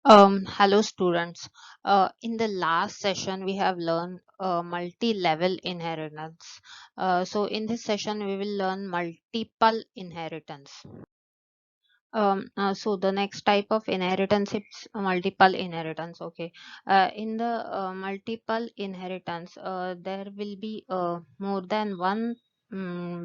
Hello students. In the last session, we have learned multi-level inheritance. So in this session, we will learn multiple inheritance. So the next type of inheritance is multiple inheritance. Okay. In the multiple inheritance, there will be more than one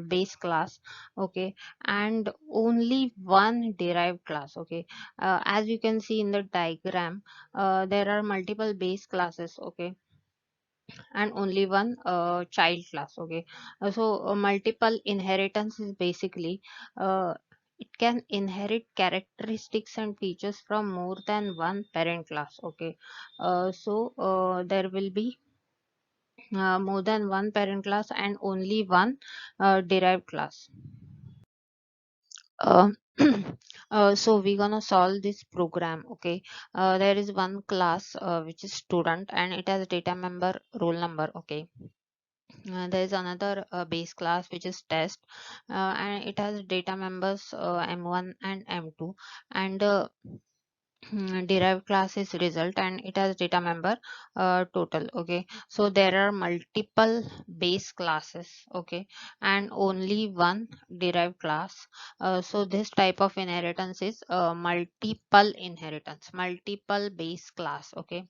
base class. Okay, and only one derived class. Okay, as you can see in the diagram, there are multiple base classes. Okay, and only one child class. Okay, multiple inheritance is basically uh, it can inherit characteristics and features from more than one parent class. Okay, there will be more than one parent class and only one derived class. uh, so we're gonna solve this program. Okay, there is one class which is student, and it has data member, roll number. Okay, there is another base class which is test, and it has data members m1 and m2, and derived class is result, and it has data member total. Okay, so there are multiple base classes. Okay, and only one derived class. So this type of inheritance is multiple inheritance, multiple base class. Okay.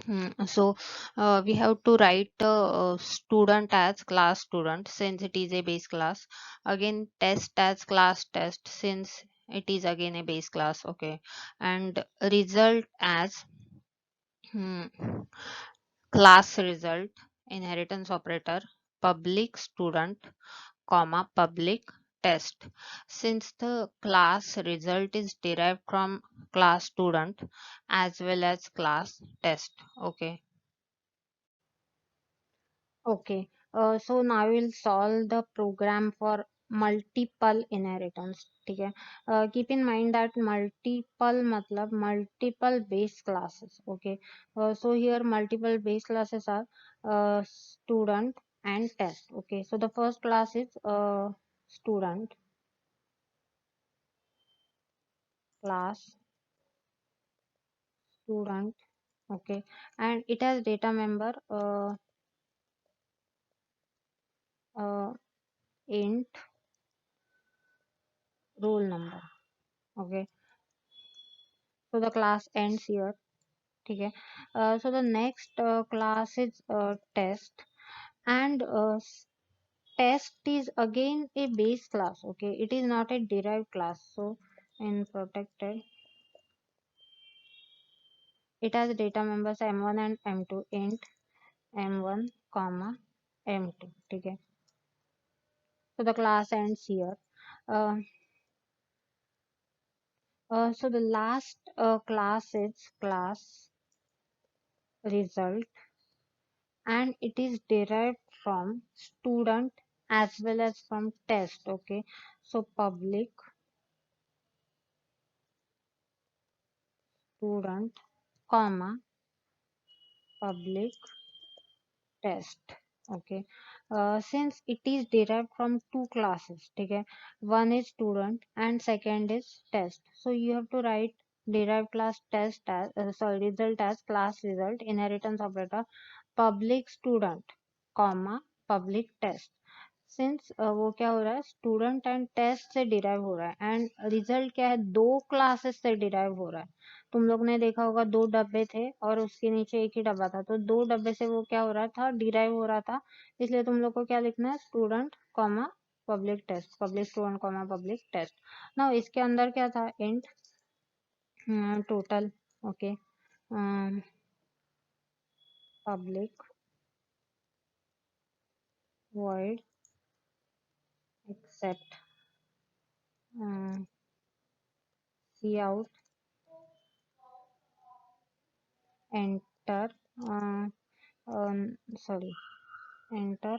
We have to write student as class student since it is a base class. Again, test as class test since it is again a base class. Okay, and result as hmm, class result, inheritance operator, public student, comma public test. Since the class result is derived from class student as well as class test. Okay. Okay, so now we'll solve the program for multiple inheritance. ठीक है. Keep in mind that multiple मतलब multiple base classes. Okay, so here multiple base classes are student and test. Okay, so the first class is student class student. Okay, and it has data member uh, int roll number. Okay, so the class ends here. ठीक है. So the next class is test, and test is again a base class. Okay, it is not a derived class. So in protected, it has data members m1 and m2, int m1 comma m2. ठीक है. So the class ends here. uh, so the last class is class result, and it is derived from student as well as from test. Okay, so public student comma public test. Okay, since it is derived from two classes. Okay, one is student and second is test, so you have to write derived class test as result as class result, inheritance operator public student comma public test. Since वो क्या हो रहा है, student and test से derive हो रहा है, and result क्या है, दो क्लासेस से डिराइव हो रहा है. तुम लोग ने देखा होगा दो डब्बे थे और उसके नीचे एक ही डब्बा था, तो दो डब्बे से वो क्या हो रहा था, डिराइव हो रहा था. इसलिए तुम लोग को क्या लिखना है, student comma public test, public student comma public test. ना इसके अंदर क्या था, int total. Okay, public void except cout enter, sorry enter.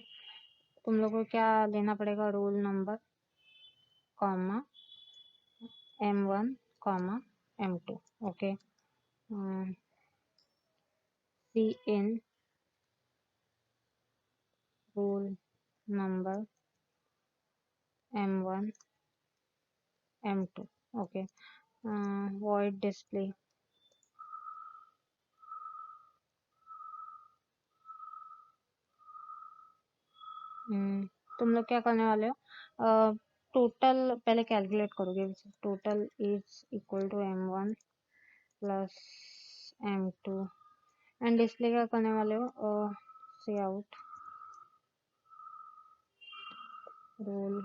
तुम लोग को क्या लेना पड़ेगा, roll number comma m1 comma m2. Okay, C in roll number m1 m2. Okay, void display तुम लोग क्या करने वाले हो, टोटल पहले कैलकुलेट करोगे। Total is equal to m1 plus m2 and display क्या करने वाले हो, C out roll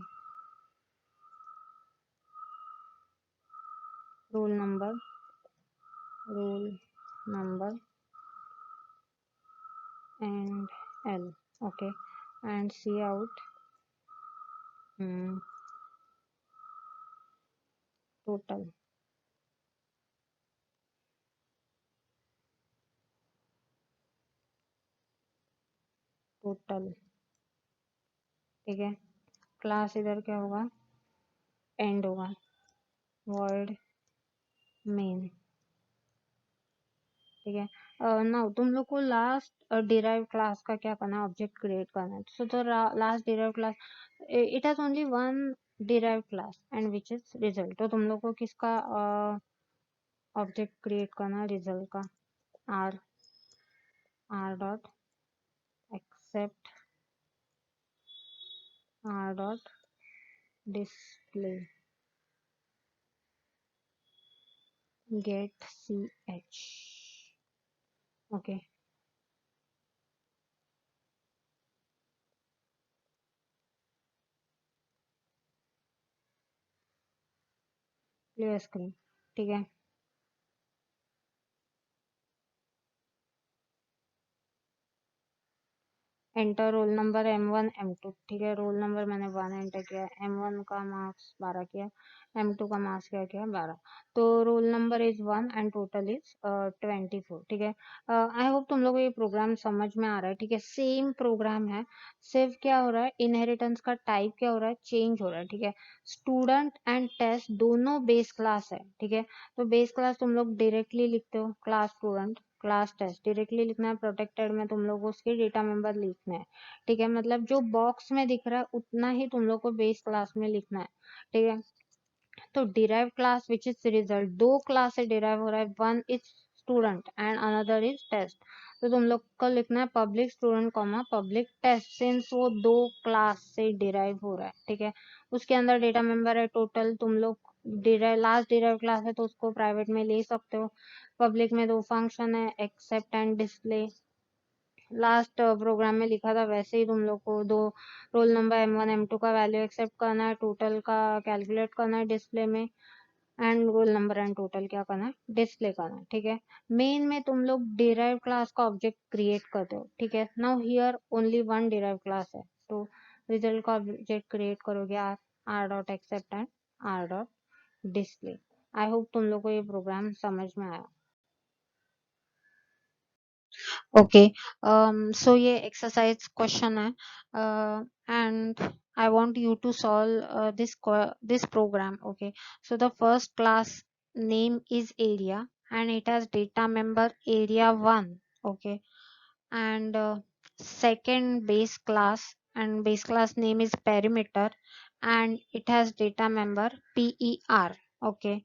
roll number roll number and L, okay, and see out total total, ठीक है। क्लास इधर क्या होगा, एंड होगा, void main, ठीक है। नाउ तुम लोग को लास्ट डिराइव क्लास का क्या करना है, ऑब्जेक्ट क्रिएट करना है। सो तो last derive class, it has only one derive class and which is result. तो तुम लोग को किसका ऑब्जेक्ट क्रिएट करना है, रिजल्ट का। R R dot accept R dot display get ch, okay, clear screen, ठीक है। Enter role number m1 m2, ठीक है। रोल नंबर मैंने 1 एंटर किया, m1 का मार्क्स 12 किया, m2 का मार्क्स क्या किया 12। तो roll number is 1 and total is 24, ठीक है। आई होप तुम लोगों को ये प्रोग्राम समझ में आ रहा है, ठीक है। सेम प्रोग्राम है, सिर्फ क्या हो रहा है, इनहेरिटेंस का टाइप क्या हो रहा है, चेंज हो रहा है, ठीक है। स्टूडेंट एंड टेस्ट दोनों बेस क्लास है, ठीक है। तो बेस क्लास तुम लोग डायरेक्टली लिखते हो, class student class test directly लिखना है, प्रोटेक्टेड में तुम लोग को उसके डेटा मेंबर लिखना है, ठीक है। मतलब जो बॉक्स में दिख रहा है उतना ही तुम लोग को बेस क्लास में लिखना है, ठीक है। तो derive class which is result, दो क्लास से डिराइव हो रहा है, one is student and another is test. तो तुम लोग को लिखना है public student comma public test, since वो दो क्लास से डिराइव हो रहा है, ठीक है। उसके अंदर डेटा मेंबर है टोटल, तुम लोग डिराइव लास्ट डिराइव क्लास है तो उसको प्राइवेट में ले सकते हो। पब्लिक में दो फंक्शन है, accept and display. Last program में लिखा था वैसे ही तुम लोग को दो रोल नंबर m1 m2 का वैल्यू एक्सेप्ट करना है, टोटल का कैलकुलेट करना है डिस्प्ले में, and roll number and total क्या करना है, डिस्प्ले करना है, ठीक है। मेन में तुम लोग डिराइव क्लास का ऑब्जेक्ट क्रिएट करते हो, ठीक है। Now here only one derive class है, तो रिजल्ट का ऑब्जेक्ट क्रिएट करोगे R R dot accept and R dot display. I hope तुम लोग को ये प्रोग्राम समझ में आया। Okay, so ये exercise question है, and I want you to solve this program. Okay, so the first class name is area and it has data member area 1. Okay, and second base class and base class name is perimeter and it has data member per. Okay,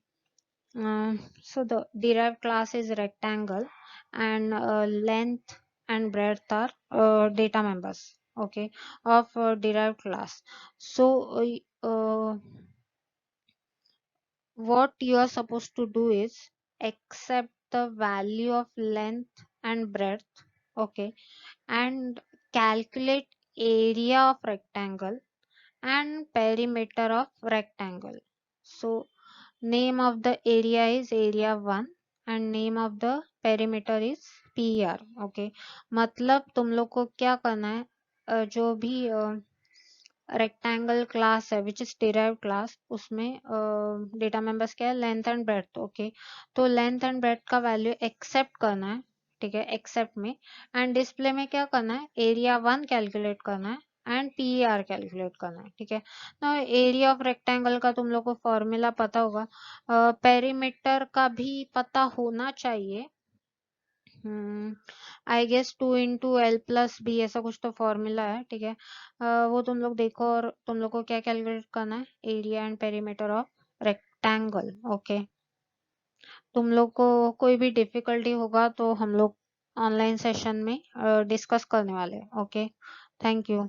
so the derived class is rectangle and length and breadth are data members, okay, of derived class. So what you are supposed to do is accept the value of length and breadth, okay, and calculate area of rectangle and perimeter of rectangle. So name of the area is area 1 and name of the perimeter is PR, okay। मतलब तुम लोग को क्या करना है, जो भी rectangle class है विच इज डिराइव्ड क्लास, उसमें डेटा मेंबर्स क्या है, लेंथ एंड ब्रेड्थ, ओके। तो लेंथ एंड ब्रेड्थ का वैल्यू एक्सेप्ट करना है, ठीक है, एक्सेप्ट में, एंड डिस्प्ले में क्या करना है, एरिया 1 कैलकुलेट करना है एंड पीआर कैलकुलेट करना है, ठीक है। ना एरिया ऑफ रेक्टेंगल का तुम लोग को फॉर्मूला पता होगा, पेरीमीटर का भी पता होना चाहिए। आई गेस 2 × L+B ऐसा कुछ तो फॉर्मूला है, ठीक है। वो तुम लोग देखो और तुम लोग को क्या कैलकुलेट करना है, area and perimeter of rectangle, okay. तुम लोग को कोई भी डिफिकल्टी होगा तो हम लोग ऑनलाइन सेशन में डिस्कस करने वाले हैं, ओके। Thank you.